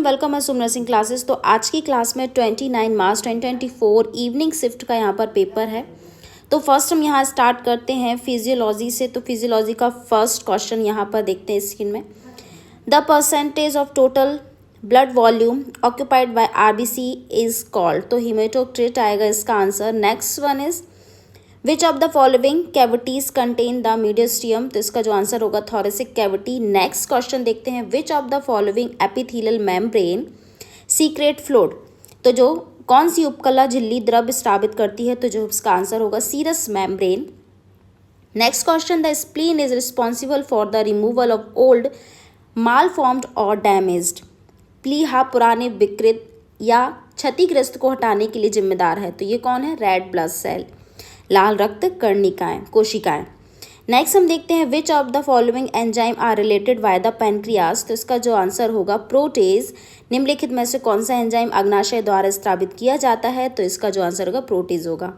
Welcome है सुमन Singh classes. तो आज की क्लास में 29 मार्च 2024 इवनिंग शिफ्ट का यहाँ पर पेपर है। तो फर्स्ट हम यहाँ स्टार्ट करते हैं फिजियोलॉजी से। तो फिजियोलॉजी का फर्स्ट क्वेश्चन यहाँ पर देखते हैं स्क्रीन में। The percentage of total blood volume occupied by RBC is called. तो हीमेटोक्रिट आएगा इसका answer. Next one is which of the following cavities contain the mediastinum. तो इसका जो आंसर होगा थोरेसिक कैविटी। नेक्स्ट क्वेश्चन देखते हैं which of the following epithelial membrane secret fluid. तो जो कौन सी उपकला झिल्ली द्रव स्रावित करती है, तो जो इसका आंसर होगा serous membrane. Next question the spleen is responsible for the removal of old malformed और डैमेज्ड। प्लीहा पुराने विकृत या क्षतिग्रस्त को हटाने के लिए जिम्मेदार है। तो ये कौन है? रेड ब्लड सेल, लाल रक्त कर्णिकाएं, कोशिकाएं। नेक्स्ट हम देखते हैं which of the following enzyme are related by the pancreas. तो इसका जो आंसर होगा प्रोटेज। निम्नलिखित में से कौन सा एंजाइम अग्नाशय द्वारा स्रावित किया जाता है? तो इसका जो आंसर होगा प्रोटेज होगा।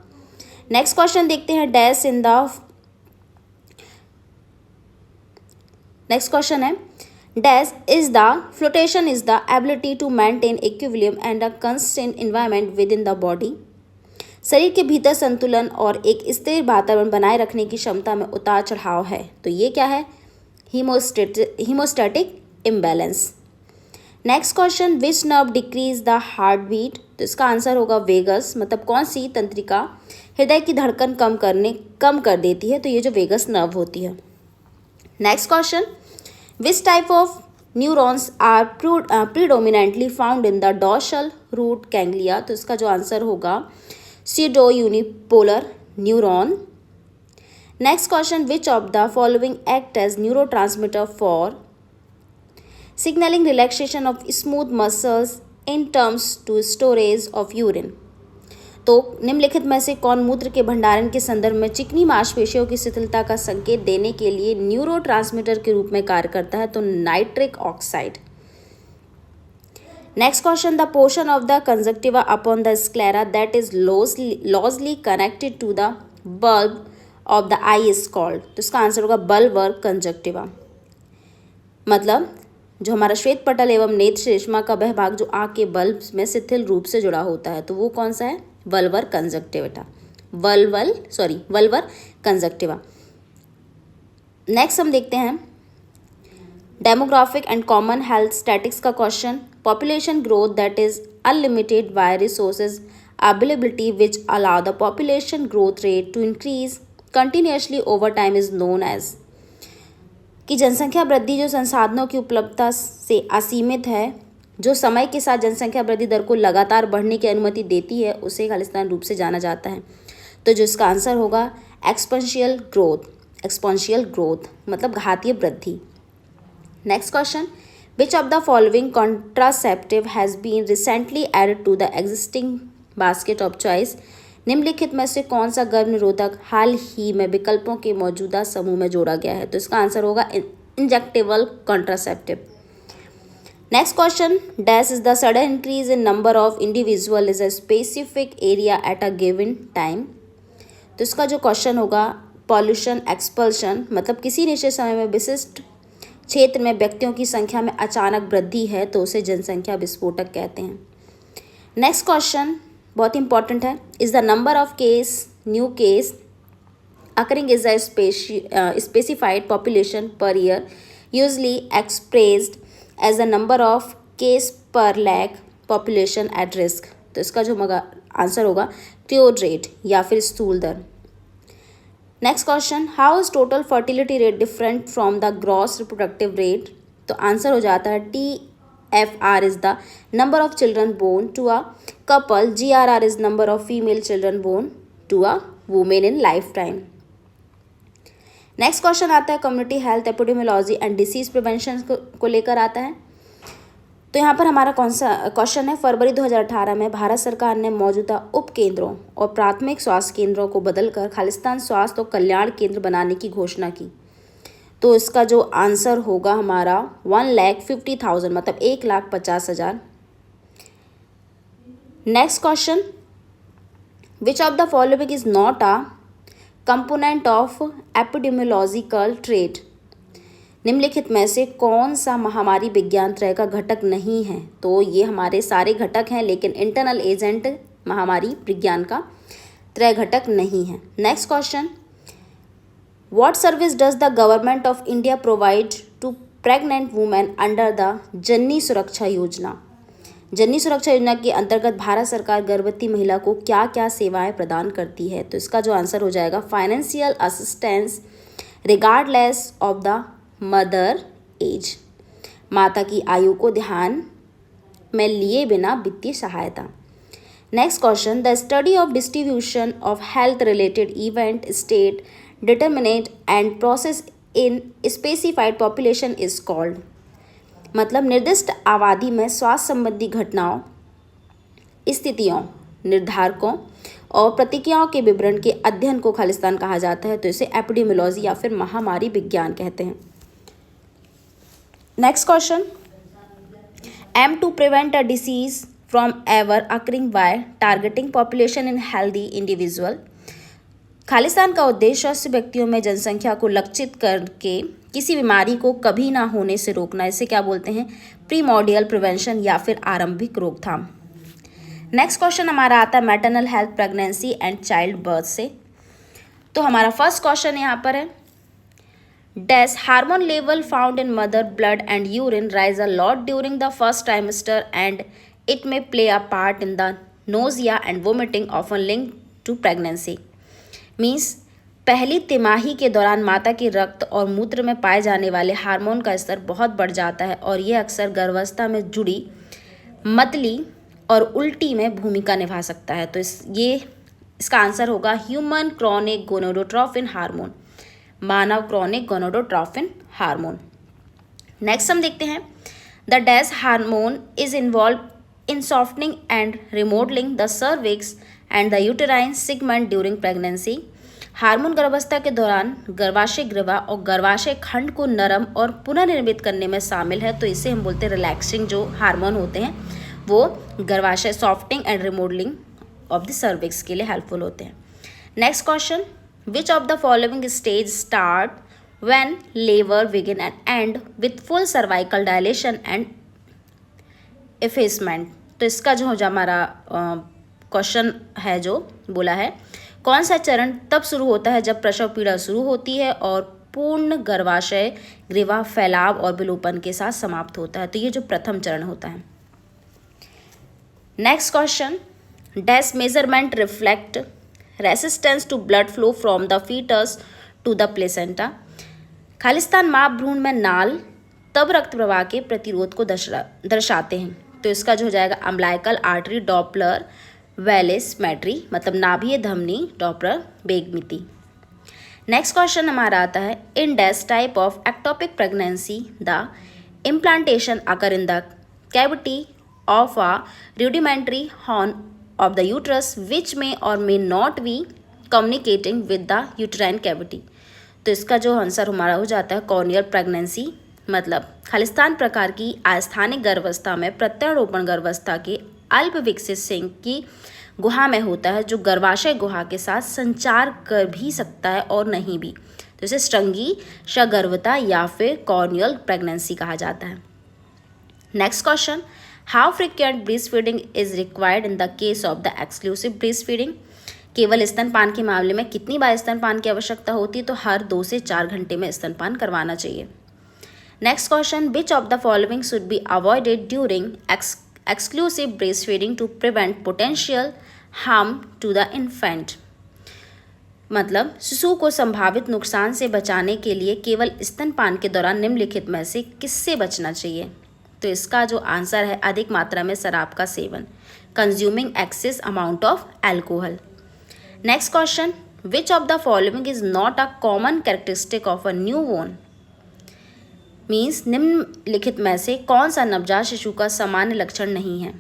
नेक्स्ट क्वेश्चन देखते हैं dash in the next question है dash is the flotation is the ability to maintain equilibrium and a constant environment within the body. शरीर के भीतर संतुलन और एक स्थिर वातावरण बनाए रखने की क्षमता में उतार चढ़ाव है। तो ये क्या है? Homeostatic imbalance. Next question which nerve decrease the heartbeat. तो इसका आंसर होगा वेगस। मतलब कौन सी तंत्रिका हृदय की धड़कन कम कर देती है? तो ये जो वेगस नर्व होती है। Next question which type of neurons are predominantly found in the dorsal root ganglia. तो इसका जो आंसर होगा pseudo unipolar neuron. Next question which of the following act as neurotransmitter for signaling relaxation of smooth muscles in terms to storage of urine। तो निम्नलिखित में से कौन मूत्र के भंडारण के संदर्भ में चिकनी मांसपेशियों की शिथिलता का संकेत देने के लिए न्यूरोट्रांसमीटर के रूप में कार्य करता है? तो nitric oxide. Next question the portion of the conjunctiva upon the sclera that is loosely connected to the bulb of the eye is called। तो इसका आंसर होगा bulbar conjunctiva। मतलब जो हमारा श्वेत पटल एवं नेत्र श्लेष्मा का वह भाग जो आँख के बल्ब में शिथिल रूप से जुड़ा होता है, तो वो कौन सा है? Vulvar conjunctiva. Vulvar conjunctiva. Next हम देखते हैं demographic and common health statics का question. Population growth that is unlimited by resources availability which allow the population growth rate to increase continuously over time is known as। कि जनसंख्या वृद्धि जो संसाधनों की उपलब्धता से असीमित है, जो समय के साथ जनसंख्या वृद्धि दर को लगातार बढ़ने की अनुमति देती है, उसे खालिस्तान रूप से जाना जाता है। तो जो इसका आंसर होगा एक्सपोनेंशियल ग्रोथ मतलब घातीय वृद्धि। Next question Which of the following contraceptive has been recently added to the existing basket of choice? निम्नलिखित में से कौन सा गर्भ निरोधक हाल ही में विकल्पों के मौजूदा समूह में जोड़ा गया है? तो इसका आंसर होगा injectable contraceptive. Next question dash is the sudden increase in number of individual is a specific area at a given time. तो इसका जो क्वेश्चन होगा पॉल्यूशन एक्सपल्शन मतलब किसी निश्चित समय में विशिष्ट क्षेत्र में व्यक्तियों की संख्या में अचानक वृद्धि है, तो उसे जनसंख्या विस्फोटक कहते हैं। नेक्स्ट क्वेश्चन बहुत इंपॉर्टेंट है। Is the number of new case occurring is a specified population per year usually expressed as the number of case per lakh population at risk. तो इसका जो आंसर होगा क्योर रेट या फिर स्थूल दर। Next question how is total fertility rate different from the gross reproductive rate. तो answer हो जाता है TFR is the number of children born to a couple, GRR is number of female children born to a women in life time. Next question आता है community health epidemiology and disease prevention को लेकर आता है। तो यहाँ पर हमारा कौन सा क्वेश्चन है? फरवरी 2018 में भारत सरकार ने मौजूदा उप केंद्रों और प्राथमिक स्वास्थ्य केंद्रों को बदलकर खालिस्तान स्वास्थ्य और कल्याण केंद्र बनाने की घोषणा की। तो इसका जो आंसर होगा हमारा 1,50,000 मतलब 1,50,000। Next question which of the following is not a component of epidemiological trait. निम्नलिखित में से कौन सा महामारी विज्ञान त्रय का घटक नहीं है? तो ये हमारे सारे घटक हैं, लेकिन इंटरनल एजेंट महामारी विज्ञान का त्रय घटक नहीं है। Next question, what service does the government of India provide to pregnant women under the Janani Suraksha Yojana? जननी सुरक्षा योजना के अंतर्गत भारत सरकार गर्भवती महिला को क्या क्या सेवाएं प्रदान करती है? तो इसका जो आंसर हो जाएगा financial assistance regardless of the mother age, माता की आयु को ध्यान में लिए बिना वित्तीय सहायता। Next question, the study of distribution of health related event state determinate and process in specified population is called. मतलब निर्दिष्ट आबादी में स्वास्थ्य संबंधी घटनाओं, स्थितियों, निर्धारकों और प्रतिक्रियाओं के विवरण के अध्ययन को खालिस्तान कहा जाता है। तो इसे एपिडेमियोलॉजी या फिर महामारी विज्ञान कहते हैं। Next question, aim to prevent a disease from ever occurring by targeting population in healthy individual. खालिस्तान का उद्देश्य स्वस्थ व्यक्तियों में जनसंख्या को लक्षित करके किसी बीमारी को कभी ना होने से रोकना, इसे क्या बोलते हैं? प्रीमोडियल प्रिवेंशन या फिर आरंभिक रोकथाम। नेक्स्ट क्वेश्चन हमारा आता है maternal health, pregnancy and child birth से। तो हमारा फर्स्ट क्वेश्चन यहाँ पर है, dash hormone level found in mother blood and urine rise a lot during the first trimester and it may play a part in the nausea and vomiting often linked to pregnancy. Means पहली तिमाही के दौरान माता के रक्त और मूत्र में पाए जाने वाले हार्मोन का स्तर बहुत बढ़ जाता है और यह अक्सर गर्भावस्था में जुड़ी मतली और उल्टी में भूमिका निभा सकता है। तो इसका आंसर होगा ह्यूमन क्रॉनिक गोनोडोट्रोफिन हार्मोन, मानव क्रॉनिक गोनोडोट्रोफिन हार्मोन। नेक्स्ट हम देखते हैं, the dash hormone is involve in softening and remodelling the cervix and the uterine segment during pregnancy. Hormone गर्भावस्था के दौरान गर्भाशय ग्रीवा और गर्भाशय खंड को नरम और पुनर्निर्मित करने में शामिल है। तो इसे हम बोलते हैं रिलैक्सिंग जो हार्मोन होते हैं वो गर्भाशय softening and remodelling of the cervix के लिए हेल्पफुल होते हैं। Next question, which of the following stage start when labour begin and and with full cervical dilation and effacement. तो इसका जो हमारा क्वेश्चन है जो बोला है, कौन सा चरण तब शुरू होता है जब प्रसव पीड़ा शुरू होती है और पूर्ण गर्भाशय ग्रीवा फैलाव और विलोपन के साथ समाप्त होता है। तो ये जो प्रथम चरण होता है। Next question, dash measurement reflect resistance to blood flow from the fetus to the placenta. खालिस्तान माँ भ्रूण में नाल तब रक्त प्रवाह के प्रतिरोध को दर्शाते हैं। तो इसका जो हो जाएगा अम्बिलिकल आर्टरी डॉपलर वेलेसमेट्री, मतलब नाभीय धमनी डॉपलर वेगमिति। नेक्स्ट क्वेश्चन हमारा आता है, in dash type of ectopic pregnancy the implantation occur in the cavity of a rudimentary horn of the uterus which may or may not be communicating with the uterine cavity। तो इसका जो answer हमारा हो जाता है corneal pregnancy, मतलब खालिस्तान प्रकार की अस्थानिक गर्भावस्था में प्रत्यारोपण गर्भावस्था के अल्प विकसित सिंक की गुहा में होता है जो गर्भाशय गुहा के साथ संचार कर भी सकता है और नहीं भी। तो इसे स्ट्रंगी सगर्भता या फिर कॉर्नियल प्रेगनेंसी कहा जाता है। Next question, how frequent breast feeding is required in the case of the exclusive breast feeding. केवल स्तनपान के मामले में कितनी बार स्तनपान की आवश्यकता होती है? तो हर 2 से 4 घंटे में स्तनपान करवाना चाहिए। Next question, which of the following should be avoided during exclusive breast feeding to prevent potential harm to the infant. मतलब शिशु को संभावित नुकसान से बचाने के लिए केवल स्तनपान के दौरान निम्नलिखित में से किससे बचना चाहिए? तो इसका जो आंसर है अधिक मात्रा में शराब का सेवन, consuming excess amount of alcohol. Next question, which of the following is not a common characteristic of a new born. Means निम्नलिखित में से कौन सा नवजात शिशु का सामान्य लक्षण नहीं है?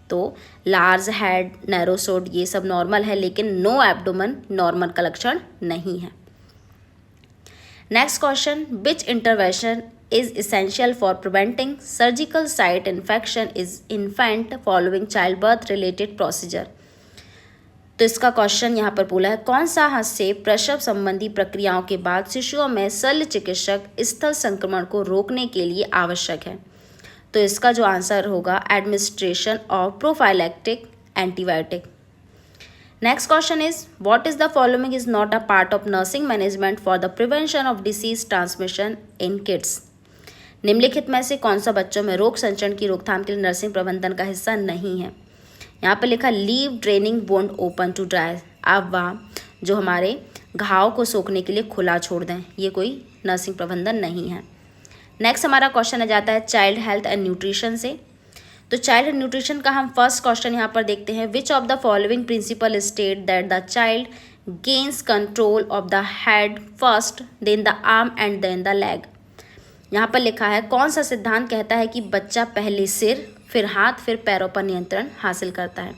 तो लार्ज हेड, नैरोसोड ये सब नॉर्मल है, लेकिन नो एब्डोमेन नॉर्मल का लक्षण नहीं है। Next question, which intervention is essential for preventing surgical site infection is infant following childbirth related procedure। तो इसका क्वेश्चन यहाँ पर बोला है, कौन सा हास्य प्रसव संबंधी प्रक्रियाओं के बाद शिशुओं में शल्य चिकित्सक स्थल संक्रमण को रोकने के लिए आवश्यक है? तो इसका जो आंसर होगा administration of prophylactic antibiotic. Next question is, what is the following is not a part of nursing management for the prevention of disease transmission in kids? निम्नलिखित में से कौन सा बच्चों में रोग संचरण की रोकथाम के लिए नर्सिंग प्रबंधन का हिस्सा नहीं है? यहाँ पर लिखा leave draining wound open to dry, आप वहाँ जो हमारे घाव को सोखने के लिए खुला छोड़ दें, ये कोई नर्सिंग प्रबंधन नहीं है। नेक्स्ट हमारा क्वेश्चन आ जाता है चाइल्ड हेल्थ एंड न्यूट्रिशन से। तो चाइल्ड एंड न्यूट्रिशन का हम फर्स्ट क्वेश्चन यहाँ पर देखते हैं, which of the following principle state that the child gains control of the head first, then the arm and then the leg. यहाँ पर लिखा है कौन सा सिद्धांत कहता है कि बच्चा पहले सिर, फिर हाथ, फिर पैरों पर नियंत्रण हासिल करता है?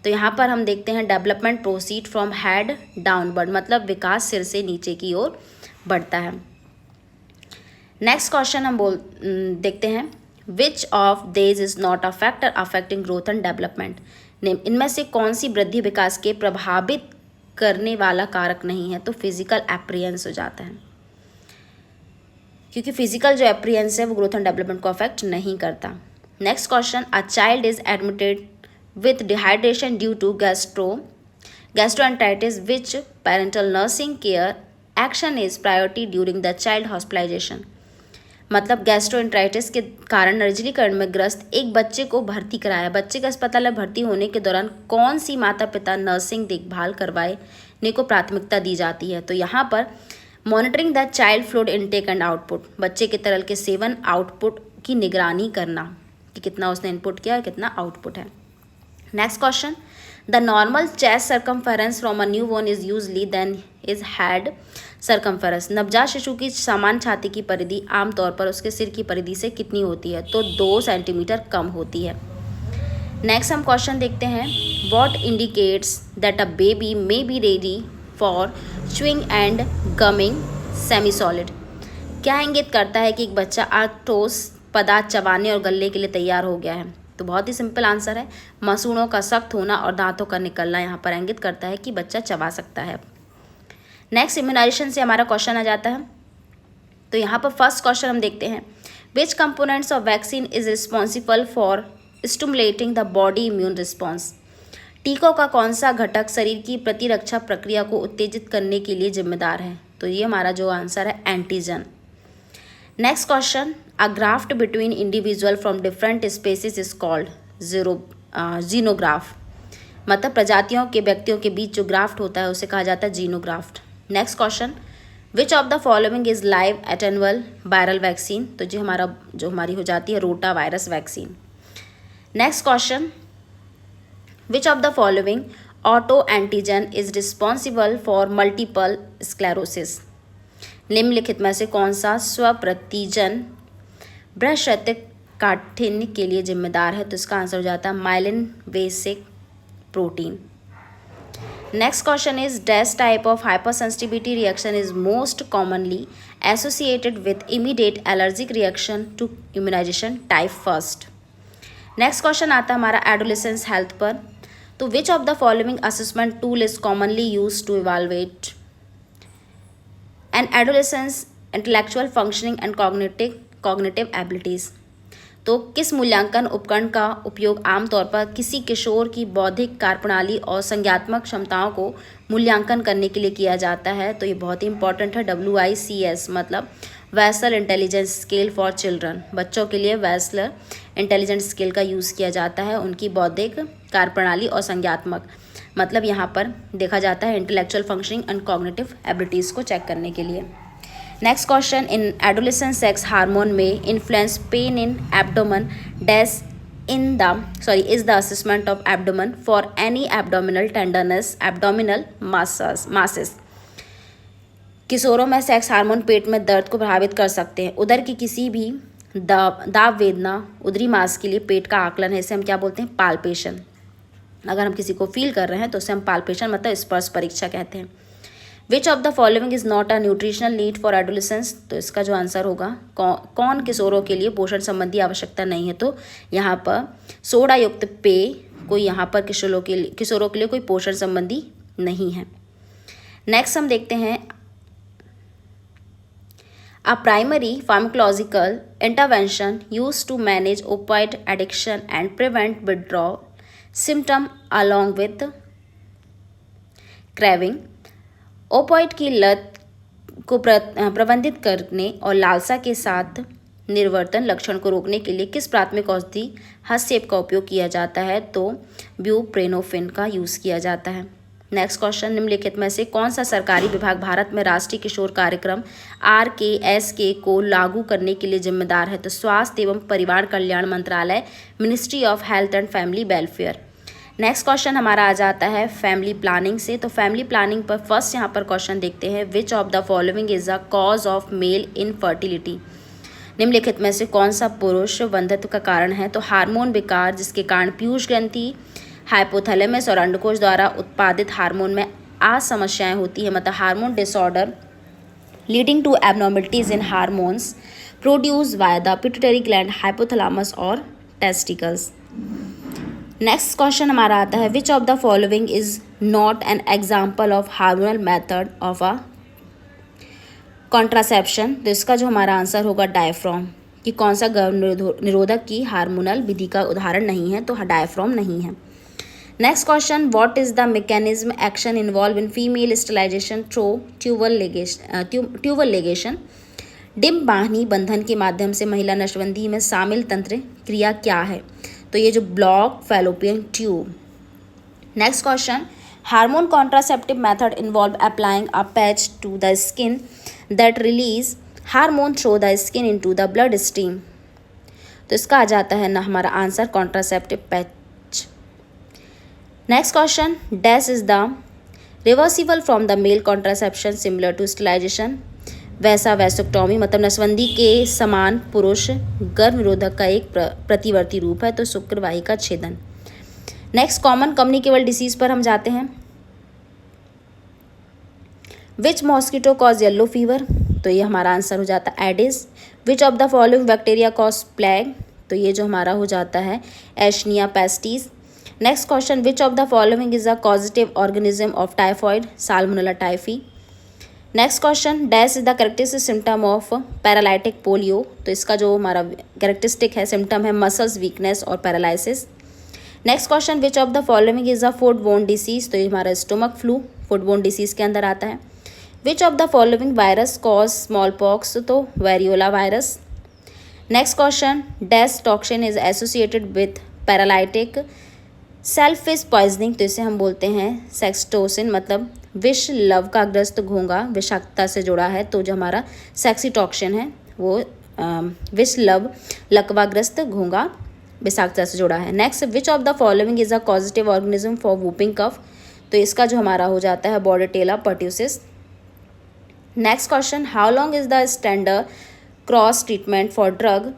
तो यहाँ पर हम देखते हैं development proceed from head downward, मतलब विकास सिर से नीचे की ओर बढ़ता है। नेक्स्ट क्वेश्चन हम देखते हैं, विच ऑफ देज is not a factor affecting growth and development? इनमें से कौन सी वृद्धि विकास के प्रभावित करने वाला कारक नहीं है? तो फिजिकल एप्रियंस हो जाता है, क्योंकि फिजिकल जो एप्रियंस है वो ग्रोथ एंड डेवलपमेंट को अफेक्ट नहीं करता। Next question, a child is admitted with dehydration due to gastroenteritis, which parental nursing care action is priority during the child hospitalization? मतलब गैस्ट्रोएंटेराइटिस के कारण निर्जलीकरण में ग्रस्त एक बच्चे को भर्ती कराया, बच्चे के अस्पताल में भर्ती होने के दौरान कौन सी माता पिता नर्सिंग देखभाल करवाने को प्राथमिकता दी जाती है? तो यहाँ पर monitoring the child fluid intake and output, बच्चे के तरल के सेवन आउटपुट की निगरानी करना कि कितना उसने इनपुट किया और कितना आउटपुट है। Next question, the normal chest circumference from a new born is usually then is head circumference. नवजात शिशु की सामान्य छाती की परिधि आमतौर पर उसके सिर की परिधि से कितनी होती है? तो 2 सेंटीमीटर कम होती है। नेक्स्ट हम क्वेश्चन देखते हैं, what indicates that a baby may be ready for chewing and gaming semi solid? क्या इंगित करता है कि एक बच्चा ठोस पदार्थ चबाने और गलने के लिए तैयार हो गया है? तो बहुत ही सिंपल आंसर है, मसूड़ों का सख्त होना और दांतों का निकलना यहाँ पर इंगित करता है कि बच्चा चबा सकता है। नेक्स्ट इम्यूनाइजेशन से हमारा क्वेश्चन आ जाता है। तो यहाँ पर फर्स्ट क्वेश्चन हम देखते हैं, which components of vaccine is responsible for stimulating the body immune response? टीकों का कौन सा घटक शरीर की प्रतिरक्षा प्रक्रिया को उत्तेजित करने के लिए जिम्मेदार है? तो ये हमारा जो आंसर है antigen. Next question, a graft between individual from different species is called xenograft, मतलब प्रजातियों के व्यक्तियों के बीच जो ग्राफ्ट होता है उसे कहा जाता है xenograft. Next question, which of the following is live attenuated viral vaccine? तो जो हमारी हो जाती है rota virus vaccine. Next question, which of the following auto antigen is responsible for multiple sclerosis? निम्नलिखित में से कौन सा स्वप्रतिजन बृहस्पति काठिन्य के लिए जिम्मेदार है? तो इसका आंसर हो जाता है myelin basic protein. Next question is, dash type of hypersensitivity reaction is most commonly associated with immediate allergic reaction to immunization? Type first. Next question आता है हमारा एडोलेसेंस हेल्थ पर। तो which of the following assessment tool is commonly use to evaluate an adolescence intellectual functioning and cognitive abilities? तो किस मूल्यांकन उपकरण का उपयोग आमतौर पर किसी किशोर की बौद्धिक कार्यप्रणाली और संज्ञात्मक क्षमताओं को मूल्यांकन करने के लिए किया जाता है? तो ये बहुत ही इंपॉर्टेंट है, WICS, मतलब vessel intelligence scale for children. बच्चों के लिए वैसल इंटेलिजेंस स्केल का यूज़ किया जाता है उनकी बौद्धिक कार्यप्रणाली और संज्ञात्मक, मतलब यहाँ पर देखा जाता है intellectual functioning and cognitive abilities को चेक करने के लिए। नेक्स्ट क्वेश्चन, इन एडोलेसेंस सेक्स हार्मोन में influence pain in abdomen dash is the assessment of abdomen for any abdominal tenderness, abdominal masses? किशोरों में सेक्स हार्मोन पेट में दर्द को प्रभावित कर सकते हैं। उदर की किसी भी दाब वेदना उदरी मांस के लिए पेट का आकलन है, इसे हम क्या बोलते हैं? पाल्पेशन। अगर हम किसी को फील कर रहे हैं तो उसे हम पाल्पेशन मतलब स्पर्श परीक्षा कहते हैं। Which of the following is not a nutritional need for adolescence? तो इसका जो आंसर होगा कौन किशोरों के लिए पोषण संबंधी आवश्यकता नहीं है? तो यहाँ पर सोडा युक्त पेय, कोई यहाँ पर किशोरों के लिए कोई पोषण संबंधी नहीं है। नेक्स्ट हम देखते हैं A primary pharmacological intervention used to manage opioid addiction and prevent withdrawal symptom along with craving। Opioid की लत को प्रबंधित करने और लालसा के साथ निर्वर्तन लक्षण को रोकने के लिए किस प्राथमिक औषधि हस्तक्षेप का उपयोग किया जाता है? तो ब्यूप्रेनोफिन का यूज़ किया जाता है। नेक्स्ट क्वेश्चन, निम्नलिखित में से कौन सा सरकारी विभाग भारत में राष्ट्रीय किशोर कार्यक्रम RKSK को लागू करने के लिए जिम्मेदार है? तो स्वास्थ्य एवं परिवार कल्याण मंत्रालय, ministry of health and family welfare. Next question हमारा आ जाता है फैमिली प्लानिंग से। तो फैमिली प्लानिंग पर फर्स्ट यहाँ पर क्वेश्चन देखते हैं, which of the following is the cause of male infertility? निम्नलिखित में से कौन सा पुरुष वंध्यत्व का कारण है? तो हार्मोन विकार जिसके कारण पीयूष ग्रंथि, हाइपोथैलेमस और अंडकोश द्वारा उत्पादित हार्मोन में असमस्याएं होती है, मतलब hormone disorder leading to abnormalities in hormones produce by the pituitary gland, hypothalamus और टेस्टिकल्स। नेक्स्ट क्वेश्चन हमारा आता है, which of the following is not an example of hormonal method of a contraception? तो इसका जो हमारा आंसर होगा diaphragm, कि कौन सा गर्भ निरोधक की हार्मोनल विधि का उदाहरण नहीं है? तो डायफ्रॉम नहीं है। Next question, what is the mechanism action involve in female sterilization through tubal ligation? डिम्ब बाहनी बंधन के माध्यम से महिला नसबंदी में शामिल तंत्र क्रिया क्या है? तो ये जो block fallopian tube. Next question, hormone contraceptive method involve applying a patch to the skin that release hormone through the skin into the blood stream. तो इसका आ जाता है ना हमारा answer contraceptive patch. Next question, dash is the reversible from the male contraception similar to sterilization? वैसा vasectomy, मतलब नसबंदी के समान पुरुष गर्भ निरोधक का एक प्रतिवर्ती रूप है। तो शुक्रवाही का छेदन। नेक्स्ट, कॉमन कम्युनिकेबल डिसीज पर हम जाते हैं। Which mosquito cause yellow fever? तो ये हमारा आंसर हो जाता है Aedes. Which of the following bacteria cause plague? तो ये जो हमारा हो जाता है Yersinia pestis. Next question, which of the following is a causative organism of typhoid? Salmonella typhi. Next question, dash is the characteristic symptom of paralytic polio? तो इसका जो हमारा कैरेक्टरिस्टिक है सिम्टम है मसल्स वीकनेस और paralysis. Next question, which of the following is a food borne disease? तो ये हमारा stomach flu food borne disease के अंदर आता है। Which of the following virus cause small pox? तो variola virus. Next question, dash toxin is associated with paralytic shellfish poisoning? तो इसे हम बोलते हैं सेक्सटोसिन, मतलब विष लव का ग्रस्त घोंघा विषाक्तता से जुड़ा है। तो जो हमारा सेक्सीटॉक्सिन है वो विष लव लकवाग्रस्त घोंघा विषाक्तता से जुड़ा है। Next, which of the following is a causative organism for whooping cough? तो इसका जो हमारा हो जाता है Bordetella pertussis. Next question, how long is the standard cross treatment for drug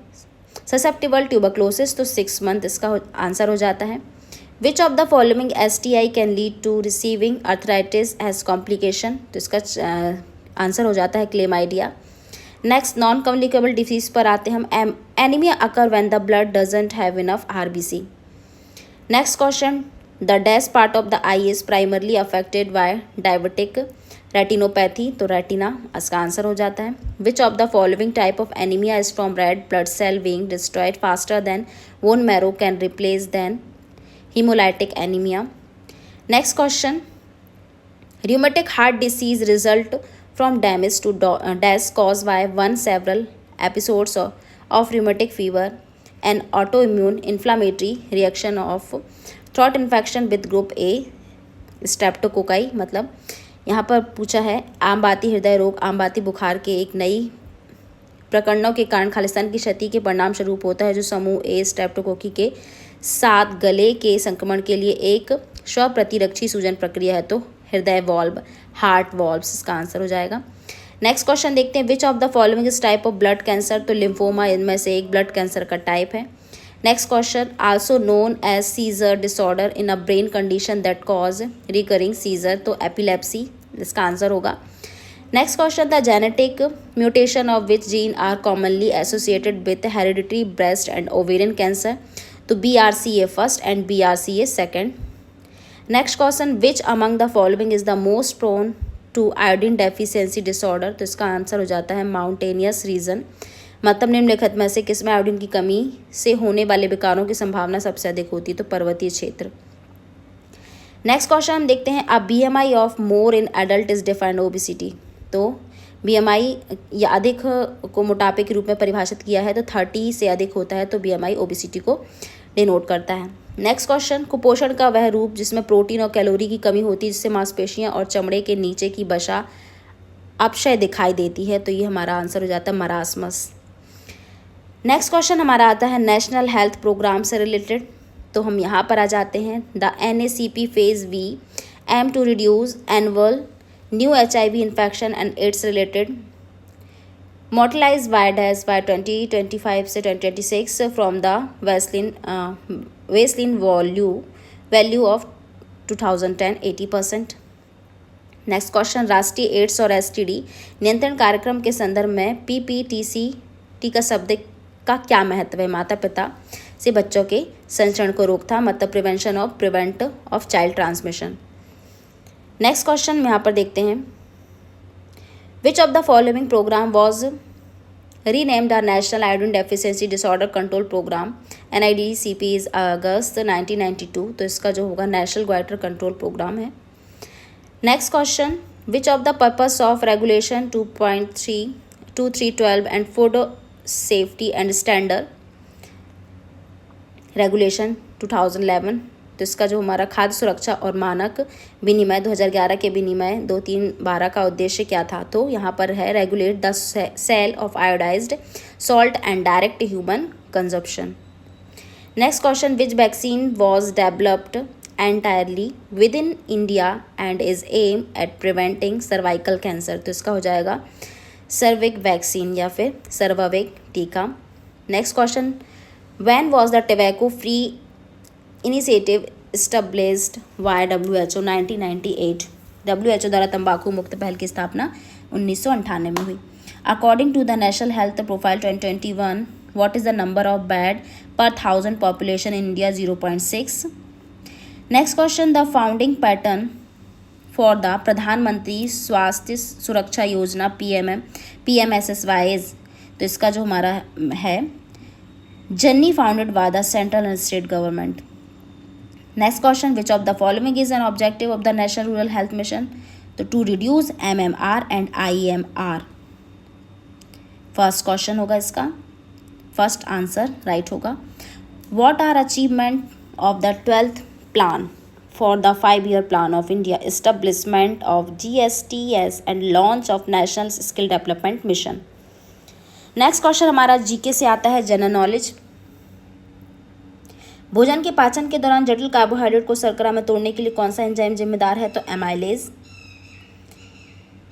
susceptible tuberculosis? तो 6 मंथ इसका आंसर हो जाता है। Which of the following STI can lead to receiving arthritis as complication? तो इसका आंसर हो जाता है chlamydia. Next, non communicable disease पर आते हैं हम। Anemia occur when the blood doesn't have enough RBC। Next question, the dash part of the eye is primarily affected by diabetic retinopathy? तो रेटिना इसका आंसर हो जाता है। Which of the following type of anemia is from red blood cell being destroyed faster than bone marrow can replace then hemolytic anemia? Next question, rheumatic heart disease result from damage to dash caused by one several episodes of rheumatic fever, an autoimmune inflammatory reaction of throat infection with group A streptococci। मतलब यहाँ पर पूछा है आमबाती हृदय रोग आमबाती बुखार के एक नई प्रकरणों के कारण खालिस्तान की क्षति के परिणाम स्वरूप होता है, जो समूह ए स्ट्रेप्टोकोकी के साथ गले के संक्रमण के लिए एक स्वप्रतिरक्षी सूजन प्रक्रिया है। तो हृदय वॉल्व हार्ट वॉल्व्स इसका आंसर हो जाएगा। नेक्स्ट क्वेश्चन देखते हैं, which of the following is type of blood cancer? तो लिम्फोमा इनमें से एक ब्लड कैंसर का टाइप है। Next question, also known as seizure disorder in a brain condition that cause recurring seizure? तो एपिलेप्सी इसका आंसर होगा। Next question, the genetic mutation of which gene are commonly associated with hereditary breast and ovarian cancer? तो BRCA first and BRCA second. Next question, which among the following is the most prone to iodine deficiency disorder, तो इसका answer हो जाता है mountainous region, मतलब निम्नलिखित में से किसमें आयोडीन की कमी से होने वाले विकारों की संभावना सबसे अधिक होती है, तो पर्वतीय क्षेत्र। नेक्स्ट क्वेश्चन हम देखते हैं, अ BMI of more in adult is defined obesity, तो BMI या अधिक को मोटापे के रूप में परिभाषित किया है, तो 30 से अधिक होता है तो BMI ओबिसिटी को डिनोट करता है। नेक्स्ट क्वेश्चन, कुपोषण का वह रूप जिसमें प्रोटीन और कैलोरी की कमी होती है, जिससे मांसपेशियां और चमड़े के नीचे की वसा अपक्षय दिखाई देती है, तो ये हमारा आंसर हो जाता है मरासमस। नेक्स्ट क्वेश्चन हमारा आता है नेशनल हेल्थ प्रोग्राम से रिलेटेड, तो हम यहाँ पर आ जाते हैं, the NACP phase V aim to reduce annual new HIV infection and its related mortalities by 2025 से 2026 from the baseline value of 2010 80%। Next question, राष्ट्रीय एड्स और STD नियंत्रण कार्यक्रम के संदर्भ में PPTCT का शब्द का क्या महत्व है, माता पिता से बच्चों के संचरण को रोकथाम, मतलब prevent of child transmission. Next question यहाँ पर देखते हैं, which of the following program was renamed are national iodine deficiency disorder control program NIDCP is August 1992, तो इसका जो होगा नेशनल ग्वाइटर कंट्रोल प्रोग्राम है। Next question, which of the purpose of regulation 2.32312 and food safety and standard regulation 2011, तो इसका जो हमारा खाद्य सुरक्षा और मानक विनिमय 2011 के विनिमय 2312 का उद्देश्य क्या था, तो यहाँ पर है regulate the sale of iodized salt and direct human consumption. Next question, which vaccine was developed entirely within India and is aim at preventing cervical cancer, तो इसका हो जाएगा सर्विक वैक्सीन या फिर सर्वाविक टीका। Next question, when was the tobacco free initiative established by WHO 1998, WHO द्वारा तंबाकू मुक्त पहल की स्थापना 1998 में हुई। According to the national health profile 2021, what is the number of bed per 1000 population in India, 0.6। Next question, the founding pattern for the Pradhan Mantri Swasthya सुरक्षा योजना PMSSY, तो इसका जो हमारा है Janani founded by the central and state government. Next question, which of the following is an objective of the national rural health mission, तो to reduce MMR and IMR। First question होगा इसका फर्स्ट आंसर राइट होगा। What are achievement of the 12th plan for the 5-year plan of India, establishment of GSTS and launch of national skill development mission. Next question हमारा GK से आता है, general knowledge. भोजन के पाचन के दौरान जटिल कार्बोहाइड्रेट को शर्करा में तोड़ने के लिए कौन सा एंजाइम जिम्मेदार है, तो एमाइलेज।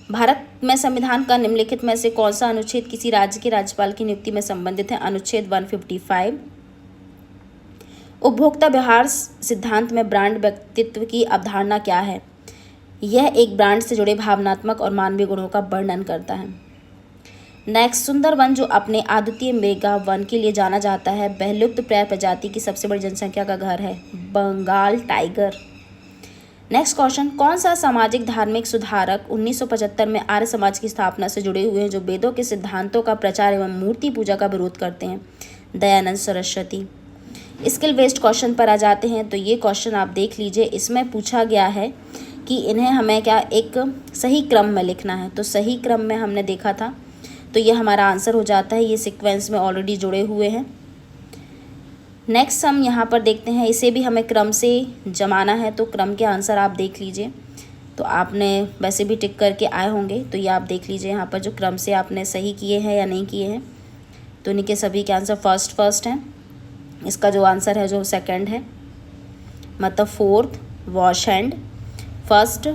भारत में संविधान का निम्नलिखित में से कौन सा अनुच्छेद किसी राज्य के राज्यपाल की नियुक्ति में संबंधित है, अनुच्छेद 155। उपभोक्ता व्यवहार सिद्धांत में ब्रांड व्यक्तित्व की अवधारणा क्या है, यह एक ब्रांड से जुड़े भावनात्मक और मानवीय गुणों का वर्णन करता है। नेक्स्ट, सुंदरवन जो अपने अद्वितीय मेगा वन के लिए जाना जाता है, वह लुप्त प्राय प्रजाति की सबसे बड़ी जनसंख्या का घर है, बंगाल टाइगर। नेक्स्ट क्वेश्चन, कौन सा सामाजिक धार्मिक सुधारक 1975 में आर्य समाज की स्थापना से जुड़े हुए हैं, जो वेदों के सिद्धांतों का प्रचार एवं मूर्ति पूजा का विरोध करते हैं, Dayanand Saraswati. Skill based question पर आ जाते हैं, तो ये क्वेश्चन आप देख लीजिए, इसमें पूछा गया है कि इन्हें हमें क्या एक सही क्रम में लिखना है, तो सही क्रम में हमने देखा था, तो ये हमारा आंसर हो जाता है, ये सीक्वेंस में ऑलरेडी जुड़े हुए हैं। नेक्स्ट हम यहाँ पर देखते हैं, इसे भी हमें क्रम से जमाना है, तो क्रम के आंसर आप देख लीजिए, तो आपने वैसे भी टिक करके आए होंगे, तो ये आप देख लीजिए यहाँ पर जो क्रम से आपने सही किए हैं या नहीं किए हैं, तो इनके सभी के आंसर फर्स्ट हैं। इसका जो आंसर है जो सेकंड है, मतलब fourth wash hand, first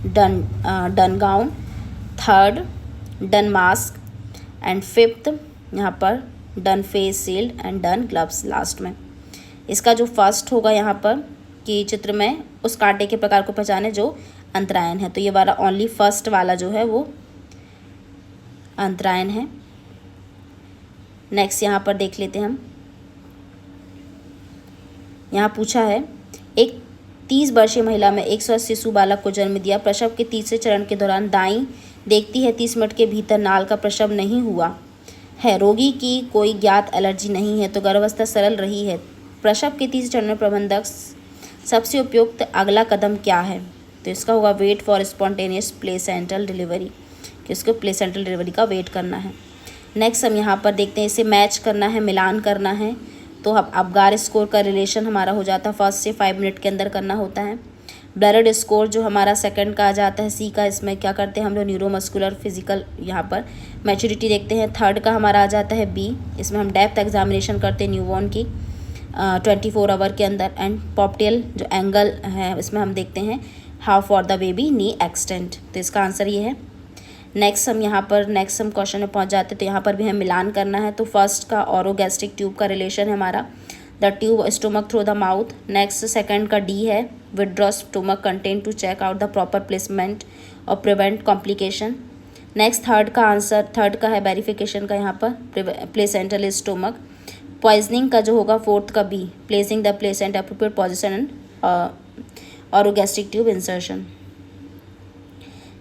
done gown, third done mask and fifth यहाँ पर done face shield and done gloves last में। इसका जो फर्स्ट होगा यहाँ पर कि चित्र में उस कांटे के प्रकार को पहचाने जो अंतरायन है, तो ये वाला ओनली फर्स्ट वाला जो है वो अंतरायन है। नेक्स्ट यहाँ पर देख लेते हैं हम, यहाँ पूछा है, एक 30 वर्षीय महिला में 180 शिशु बालक को जन्म दिया। प्रसव के तीसरे चरण के दौरान दाई देखती है 30 मिनट के भीतर नाल का प्रसव नहीं हुआ है। रोगी की कोई ज्ञात एलर्जी नहीं है तो गर्भावस्था सरल रही है। प्रसव के तीसरे चरण में प्रबंधक सबसे उपयुक्त अगला कदम क्या है? तो इसका होगा wait for spontaneous placental delivery, कि उसको प्लेसेंटल डिलीवरी का वेट करना है। नेक्स्ट हम यहाँ पर देखते हैं, इसे मैच करना है, मिलान करना है। तो हम अबगार स्कोर का रिलेशन हमारा हो जाता है 1 से 5 मिनट के अंदर करना होता है। ब्लरड स्कोर जो हमारा सेकंड का आ जाता है सी का, इसमें क्या करते हैं हम लोग न्यूरोमस्कुलर फिजिकल यहाँ पर मैच्योरिटी देखते हैं। थर्ड का हमारा आ जाता है बी, इसमें हम डेप्थ एग्जामिनेशन करते हैं न्यूबॉर्न की 24 आवर के अंदर। एंड पॉप्टियल जो एंगल है इसमें हम देखते हैं how for the baby knee extent, तो इसका आंसर ये है। नेक्स्ट हम क्वेश्चन में पहुंच जाते हैं, तो यहाँ पर भी हमें मिलान करना है। तो फर्स्ट का ऑरोगैस्ट्रिक ट्यूब का रिलेशन है हमारा the tube stomach through the mouth. Next second का डी है withdraw stomach content to check out the proper placement और प्रिवेंट कॉम्प्लिकेशन। नेक्स्ट थर्ड का है वेरिफिकेशन का यहाँ पर प्लेसेंटल स्टोमक। पॉइजनिंग का जो होगा फोर्थ का B, placing the placenta appropriate position and orogastric tube insertion.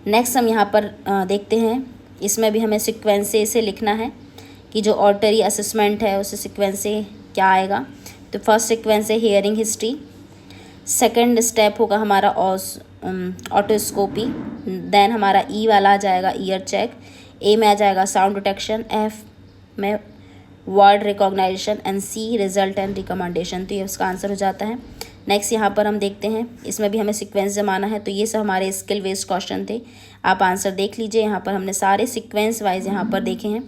Next हम यहाँ पर देखते हैं, इसमें भी हमें सीक्वेंस से इसे लिखना है कि जो ऑर्टरी असेसमेंट है उस सीक्वेंस से क्या आएगा। तो फर्स्ट सीक्वेंस है हियरिंग हिस्ट्री, सेकंड स्टेप होगा हमारा ऑटोस्कोपी, देन हमारा ई वाला आ जाएगा ईयर चेक, ए में आ जाएगा साउंड डिटेक्शन, एफ में word recognization and C result and recommendation. तो ये उसका आंसर हो जाता है। नेक्स्ट यहाँ पर हम देखते हैं, इसमें भी हमें सीक्वेंस जमाना है। तो ये सब हमारे स्किल बेस्ड क्वेश्चन थे, आप आंसर देख लीजिए। यहाँ पर हमने सारे सीक्वेंस वाइज यहाँ पर देखे हैं।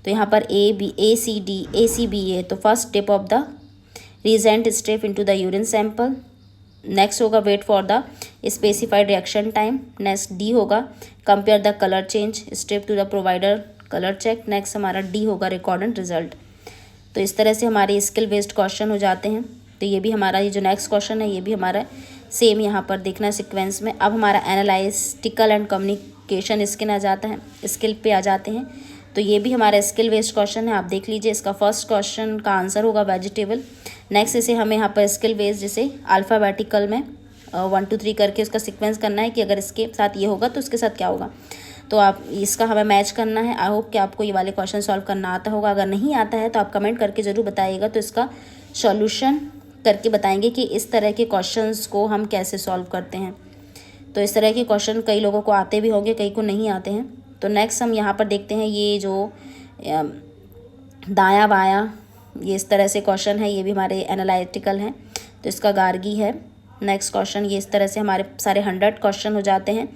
तो यहाँ पर ए C D A C B A, तो first step of the reagent step into the urine sample. Next होगा wait for the specified reaction time. Next D होगा compare the colour change step to the provider colour check. Next हमारा D होगा record and result. तो इस तरह से हमारे skill based question हो जाते हैं। तो ये भी हमारा ये जो नेक्स्ट क्वेश्चन है ये भी हमारा सेम यहाँ पर देखना है सीक्वेंस में। अब हमारा एनालाइटिकल एंड कम्युनिकेशन स्किल आ जाता है, स्किल पे आ जाते हैं। तो ये भी हमारा स्किल बेस्ड क्वेश्चन है, आप देख लीजिए। इसका फर्स्ट क्वेश्चन का आंसर होगा वेजिटेबल। नेक्स्ट इसे हमें यहाँ पर स्किल बेस्ड जैसे अल्फ़ाबेटिकल में 1 2 3 करके उसका सीक्वेंस करना है कि अगर इसके साथ ये होगा तो उसके साथ क्या होगा। तो आप इसका हमें मैच करना है। आई होप कि आपको ये वाले क्वेश्चन सॉल्व करना आता होगा। अगर नहीं आता है तो आप कमेंट करके ज़रूर बताइएगा, तो इसका सॉल्यूशन करके बताएंगे कि इस तरह के क्वेश्चंस को हम कैसे सॉल्व करते हैं। तो इस तरह के क्वेश्चन कई लोगों को आते भी होंगे, कई को नहीं आते हैं। तो नेक्स्ट हम यहाँ पर देखते हैं, ये जो दायां बायां ये इस तरह से क्वेश्चन है, ये भी हमारे एनालिटिकल हैं। तो इसका गार्गी है नेक्स्ट क्वेश्चन। ये इस तरह से हमारे सारे 100 क्वेश्चन हो जाते हैं।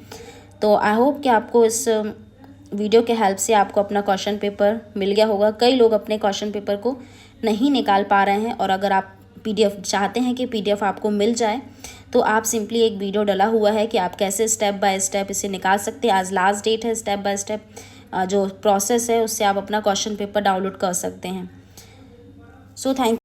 तो आई होप कि आपको इस वीडियो के हेल्प से आपको अपना क्वेश्चन पेपर मिल गया होगा। कई लोग अपने क्वेश्चन पेपर को नहीं निकाल पा रहे हैं, और अगर आप PDF चाहते हैं कि PDF आपको मिल जाए तो आप सिंपली एक वीडियो डला हुआ है कि आप कैसे स्टेप बाय स्टेप इसे निकाल सकते हैं। आज लास्ट डेट है, स्टेप बाय स्टेप जो प्रोसेस है उससे आप अपना क्वेश्चन पेपर डाउनलोड कर सकते हैं। So thank